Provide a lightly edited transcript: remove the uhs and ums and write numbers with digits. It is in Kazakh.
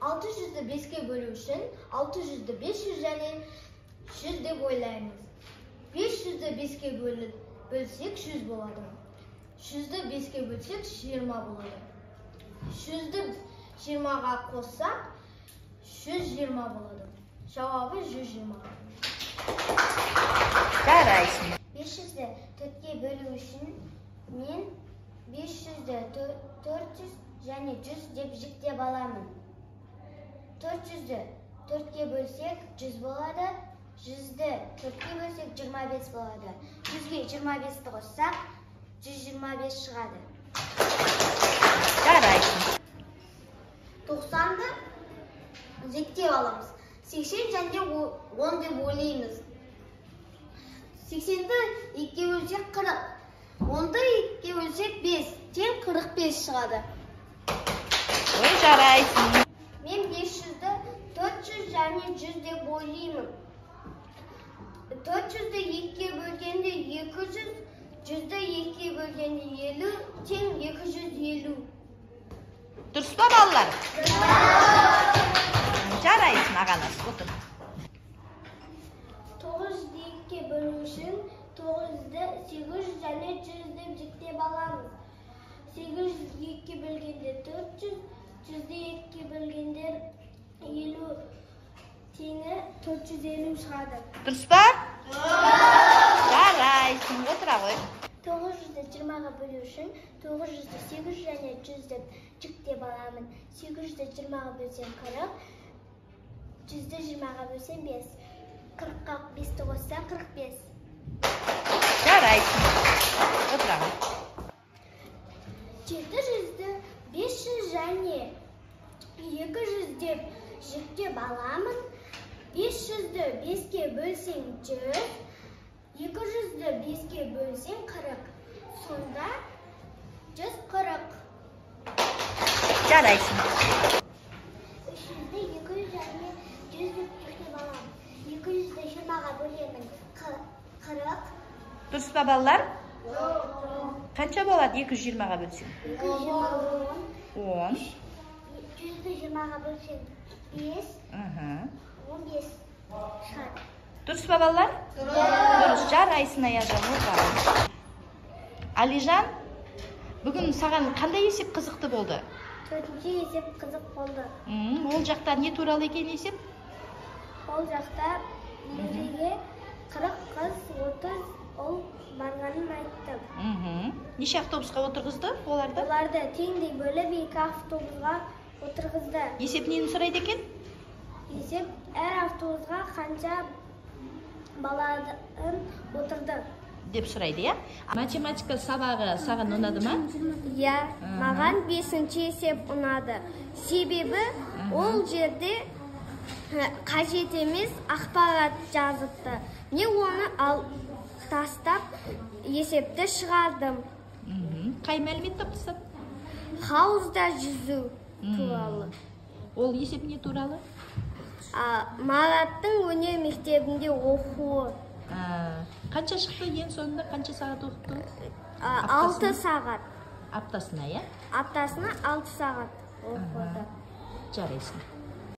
600'ді 5-ке бөлу үшін 600'ді 500 және 100 деп ойлаймыз. 500'ді 5-ке бөлсек 100 болады. 100'ді 5-ке бөлсек 20 болады. 100'ді 20-ға қоссақ 120 болады. Жауабы 120. Жарайсың. 500'ді 4-ке бөлу үшін мен 500'ді 400 және 100 деп жіктеп аламын. 400'ді 4-ке бөлсек 100 болады. 100'ді 4-ке бөлсек 25 болады. 100-ге 25-ті қоссақ 125 шығады. Жарайсың. 90'ды жіктеп аламыз. 80 және 10 деп ойлаймыз. 80'ді 2-ке бөлсек 40. 10'ды 2-ке бөлсек 5. Тең 45 шығады. Ой, жарайсың. Мен 500'ді 400 және 100 деп ойлаймын. 400'ді 2-ке бөлгенде 200, 100'ді 2-ке бөлгенде 50, тең 250. Дұрыс па, балалар? Жарайсың, ағанас, отыр. 900'ді 2-ке бөлу үшін 900'ді 800 және 100 деп жіктеп аламыз. 800'ді 2-ке бөлгенде 400, 100'ді 2-ке бөлгенде 50, теңі 450 шығады. Дұрыс па? Жарайсың, отыра ғой. 900'ді 20-ға бөлу үшін 900'ді 800 және 100 деп жіктеп аламын. 800'ді 20-ға бөлсем 40, 100'ді 20-ға бөлсем 5. 40-қа 5-ті қосса 45. Жарайсың. Отыра ғой. 700'ді 500 және 200 деп жіктеп аламын. 500'ді 5-ке бөлсең 100, 200'ді 5-ке бөлсең 40. Сонда 140. Жарайсың. 300'ді 200 және 100 деп жіктеп аламын. 200'ді 20-ға бөлемін 40. Дұрыс па, балалар? Қанша болады 220-ға бөлсең? 10. 100'ді 20-ға бөлсең 5, 15 шығады. Дұрыс па, балалар? Дұрыс, жарайсың, Аязан, отыра. Алижан, бүгін саған қандай есеп қызықты болды? 4-ші есеп қызық болды. Ол жақта не туралы екен есеп? Ол жақта нереге 40 қыз 30 ол барғанын айтты. Неше автобусқа отырғызды оларды? Оларды теңдей бөліп 2 автобусқа отырғызды. Есеп нені сұрайды екен? Есеп әр автобусқа қанша баладан отырды деп сұрайды, я? Математика сабағы саған ұнады ма? Я, маған 5-ші есеп ұнады. Себебі ол жерде қажет емес ақпарат жазыпты. Мен оны тастап есепті шығардым. Қай мәліметті тастап? Хауызда жүзу туралы. Ол есеп не туралы? Мараттың өнер мектебінде оқуы. Қанша шықты ең соңында, қанша сағат оқыпты? 6 сағат. Аптасына, я? Аптасына 6 сағат оқыды. Жарайсың.